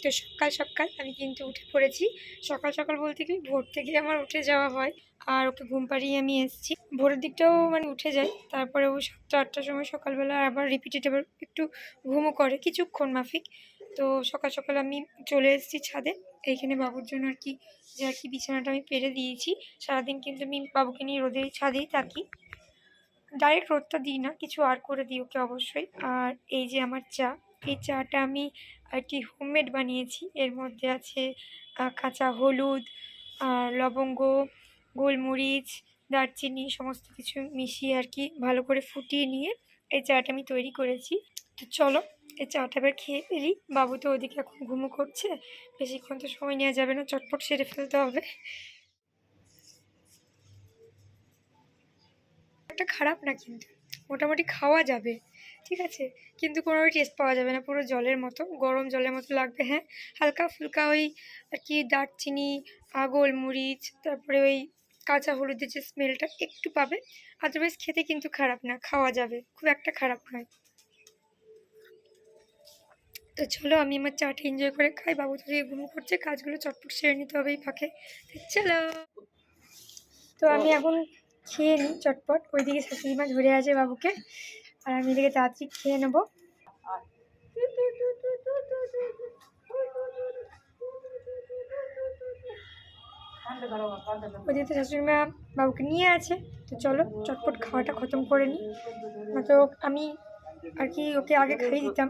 তো সকাল সকাল আমি কিন্তু উঠে পড়েছি। সকাল সকাল বলতে কি ভোর থেকে আমার উঠে যাওয়া হয়, আর ওকে ঘুম পাড়িয়ে আমি এসেছি। ভোরের দিকটাও মানে উঠে যায়, তারপরে ও 7টা-8টার সময় সকালবেলা আবার রিপিটেড আবার একটু ঘুমও করে কিছুক্ষণ মাফিক। তো সকাল সকাল আমি চলে এসেছি ছাদে। এইখানে বাবুর জন্য আর কি যে আর কি বিছানাটা আমি পেরে দিয়েছি। সারাদিন কিন্তু আমি বাবুকে নিয়ে রোদে ছাদেই থাকি, ডাইরেক্ট রোদটা দিই না, কিছু আর করে দিই ওকে অবশ্যই। আর এই যে আমার চা, এই চাটা আমি আর কি হোমমেড বানিয়েছি। এর মধ্যে আছে কাঁচা হলুদ, আর লবঙ্গ, গোলমরিচ, দারচিনি সমস্ত কিছু মিশিয়ে আর কি ভালো করে ফুটিয়ে নিয়ে এই চাটা আমি তৈরি করেছি। তো চলো এই চাটা এবার খেয়ে ফেলি। বাবু তো ওদিকে এখন ঘুমো করছে, বেশিক্ষণ তো সময় নেওয়া যাবে না, চটপট সেরে ফেলতে হবে। একটা খারাপ না, কিন্তু মোটামুটি খাওয়া যাবে, ঠিক আছে, কিন্তু কোনো টেস্ট পাওয়া যাবে না, পুরো জলের মতো, গরম জলের মতো লাগবে। হ্যাঁ, হালকা ফুলকা ওই আর কি দারচিনি, গোলমরিচ, তারপরে ওই কাঁচা হলুদের যে স্মেলটা একটু পাবে। আদারওয়াইজ খেতে কিন্তু খারাপ না, খাওয়া যাবে, খুব একটা খারাপ নয়। তো চলো আমি আমার চাটা এনজয় করে খাই, বাবু তো ঘুম করছে, কাজগুলো চটপট সেরে নিতে হবে এই ফাঁকে। চলো, তো আমি এখন খেয়ে নিই চটপট। ওইদিকে শাশুড়ি মা ধরে আছে বাবুকে, আর আমি এদিকে তাড়াতাড়ি খেয়ে নেবো। ওইদিকে শাশুড়ি মা বাবুকে নিয়ে আছে। তো চলো চটপট খাওয়াটা খতম করে নিই। তো আমি আর কি ওকে আগে খাইয়ে দিতাম,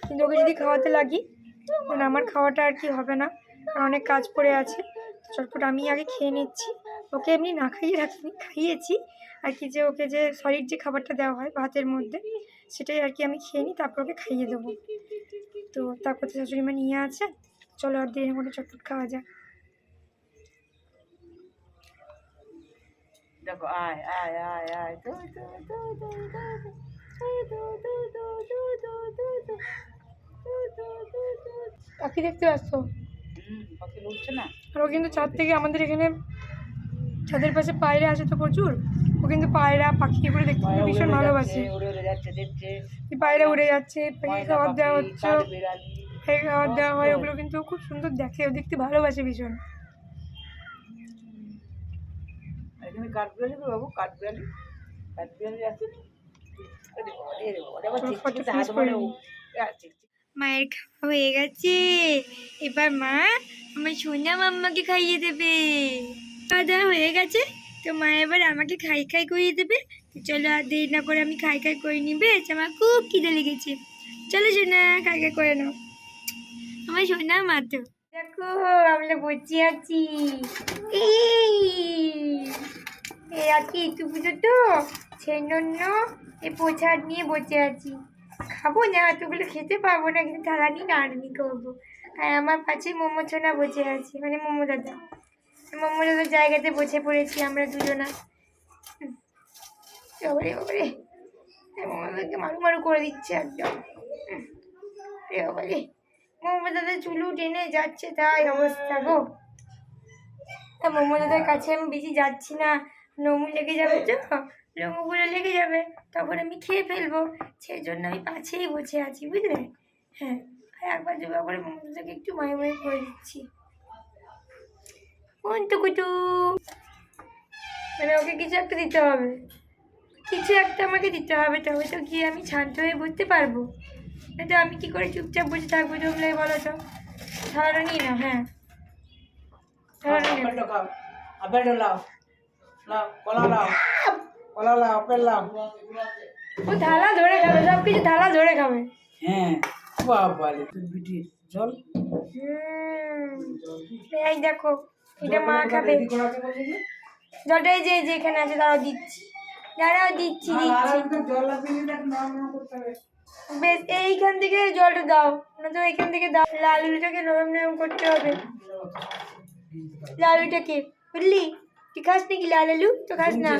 কিন্তু ওকে যদি খাওয়াতে লাগি তখন আমার খাওয়াটা আর কি হবে না, কারণ অনেক কাজ পড়ে আছে। চটপট আমি আগে খেয়ে নিচ্ছি। ওকে এমনি না খাইয়ে রাখিনি, খাইয়েছি আর কি, যে ওকে যে সলিড যে খাবারটা দেওয়া হয় ভাতের মধ্যে, সেটাই আর কি আমি খেয়ে নিই, তারপর ওকে খাইয়ে দেবো। তো তারপর তো শাশুড়ি মা নিয়ে আছে, চলো আর দেরির মধ্যে চটপট খাওয়া যাক। দেখো আয় আয় আয় আয় পাখি দেখতে আসতো, পাখি উঠছে না। আর ও কিন্তু ছাদ থেকে আমাদের এখানে ছাদের পাশে পায়রা আছে তো প্রচুর, ও কিন্তু পায়রা পাখি এগুলো দেখতে কিন্তু ভীষণ ভালোবাসে। উড়ে উড়ে যাচ্ছে দেখছে, পায়রা উড়ে যাচ্ছে, পাখি খাবার দেওয়া হচ্ছে, বিড়ালি পাখি খাবার দেওয়া হয়, ওগুলো কিন্তু খুব সুন্দর দেখে, ও দেখতে ভালোবাসে ভীষণ। এখানে কাঠবিড়ালি তো বাবু, কাঠবিড়ালি কাঠবিড়ালি আছে। মায়ের খাওয়া হয়ে গেছে, এবার মা আমার সোনা মাম্মাকে খাইয়ে দেবে। খাওয়া দাওয়া হয়ে গেছে, তো মা এবার আমাকে খাই খাই করিয়ে দেবে। তো চলো আর দেরি না করে আমি খাই খাই করে নিবে, আমার খুব খিদে লেগেছে। চলো সোনা খাই খাই করে নাও, আমার সোনা মা। তো দেখো আমরা বসে আছি, এই আর কি একটু পুজো তো সেই জন্য এই প্রসাদ নিয়ে বসে আছি। খাবো না, এতগুলো খেতে পারবো না, কিন্তু থালা নিয়ে নাড়ানি করবো। আর আমার পাশে মোমো ছোনা বসে আছে, মানে মোমো দাদার জায়গাতে বসে পড়েছি আমরা দুজনা। বাবারে বাবারে, মোমো দাদাকে মারু মারু করে দিচ্ছে একদম। বাবারে, মোমো দাদার চুলু টেনে যাচ্ছে, তাই অবস্থা গো। মোমো দাদার কাছে আমি বেশি যাচ্ছি না, লোমু লেগে যাবে তো, লোমুগুলো লেগে যাবে, তখন আমি খেয়ে ফেলবো, সেই জন্য আমি পাশেই বসে আছি, বুঝলে। হ্যাঁ, আর একবার দুবার করে মোমো দাদাকে একটু মায়ে মায়ে করে দিচ্ছি। কুন্টু কুটু, মানে ওকে কিছু একটা দিতে হবে, কিছু একটা আমাকে দিতে হবে, তবে তো গিয়ে আমি শান্ত হয়ে বসতে পারবো। না তো আমি কি করে চুপচাপ বসে থাকবো, তোমরা বলো তো। থালাটা নিই না, হ্যাঁ থালাটা নিই। আপেল লাও, লাও কলা লাও, কলা লাও, আপেল লাও। ও থালা ধরে খাবে, সব কিছু থালা ধরে খাবে। হ্যাঁ বাবা বিটি জল। এই দেখো, এটা মা খাবে জলটা, এই যে এখানে আছে, দাঁড়াও দিচ্ছি, দাঁড়াও দিচ্ছি বেশ, এইখান থেকে জলটা দাও না, তো এইখান থেকে দাও, লালুটাকে নরম নরম করতে হবে। লালুটাকে বুঝলি, তুই খাস নাকি লাল আলু? তো খাস না,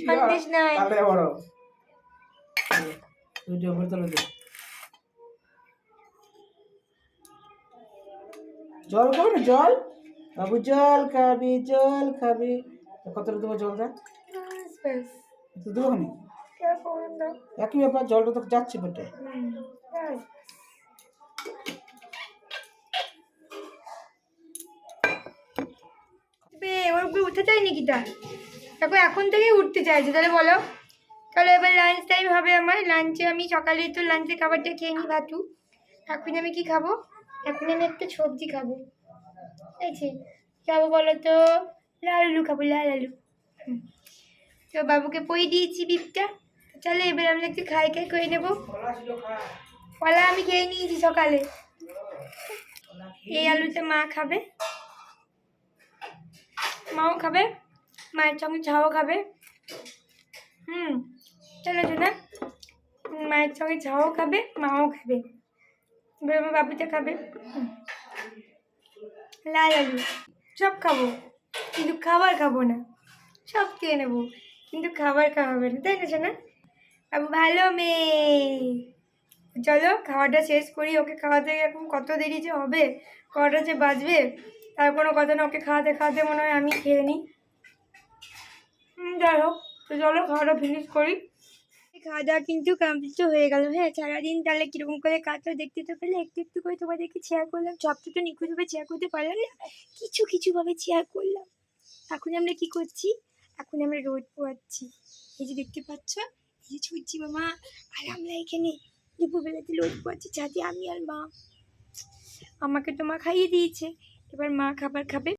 সন্দেশ নাই। জল খাবো না, জল বাবু, জল খাবি, জল খাবি। কতটা দেবো জলটা? তো দেবো নি, একই ব্যাপার, জলটা তো যাচ্ছে পেটে। করে উঠতে চাই নাকি তা দেখো এখন থেকেই উঠতে চাইছে তাহলে বলো। তাহলে এবার লাঞ্চ টাইম হবে আমার। লাঞ্চে আমি সকালে তো লাঞ্চে খাবারটা খেয়ে নিই ভাতু। এখন আমি কি খাবো? এখন আমি একটা সবজি খাবো। এই যে খাবো বলো তো, লাল আলু খাবো, লাল আলু। তো বাবুকে পই দিয়েছি বিপটা। চলো এবার আমরা একটু খাই করে নেবো। কলা আমি খেয়ে নিয়েছি সকালে। এই আলুটা মা খাবে, মাও খাবে, মায়ের সঙ্গে ঝাও খাবে। চলো না, মায়ের সঙ্গে ঝাও খাবে, মাও খাবে, এবার আমার বাবুটা খাবে। লাল আলু সব খাবো, কিন্তু খাবার খাবো না। সব খেয়ে নেবো, কিন্তু খাবার খাওয়াবে না, তাই না সোনা? বাবু ভালো মেয়ে। চলো খাওয়াটা শেষ করি। ওকে খাওয়াতে এখন কত দেরি যে হবে, কটা যে বাজবে তার কোনো কথা না। ওকে খাওয়াতে খাওয়াতে মনে হয় আমি খেয়ে নিই। যাই হোক, তো চলো খাওয়াটা ফিনিশ করি। খাওয়া দাওয়া কিন্তু কমপ্লিট হয়ে গেল। হ্যাঁ, সারাদিন তাহলে কীরকম করে কাজটা দেখতে তো পেলে, একটু একটু করে তোমাদেরকে শেয়ার করলাম। সবটা তো নিখুঁতভাবে শেয়ার করতে পারলাম না, কিছু কিছুভাবে শেয়ার করলাম। এখন আমরা কি করছি? এখন আমরা রোদ পোয়াচ্ছি। এই যে দেখতে পাচ্ছ, এই যে ছুটছি মামা, আর আমরা এখানে দুপুরবেলাতে রোদ পোয়াচ্ছি ছাদে, আমি আর মা। আমাকে তো মা খাইয়ে দিয়েছে, এবার মা খাবার খাবে।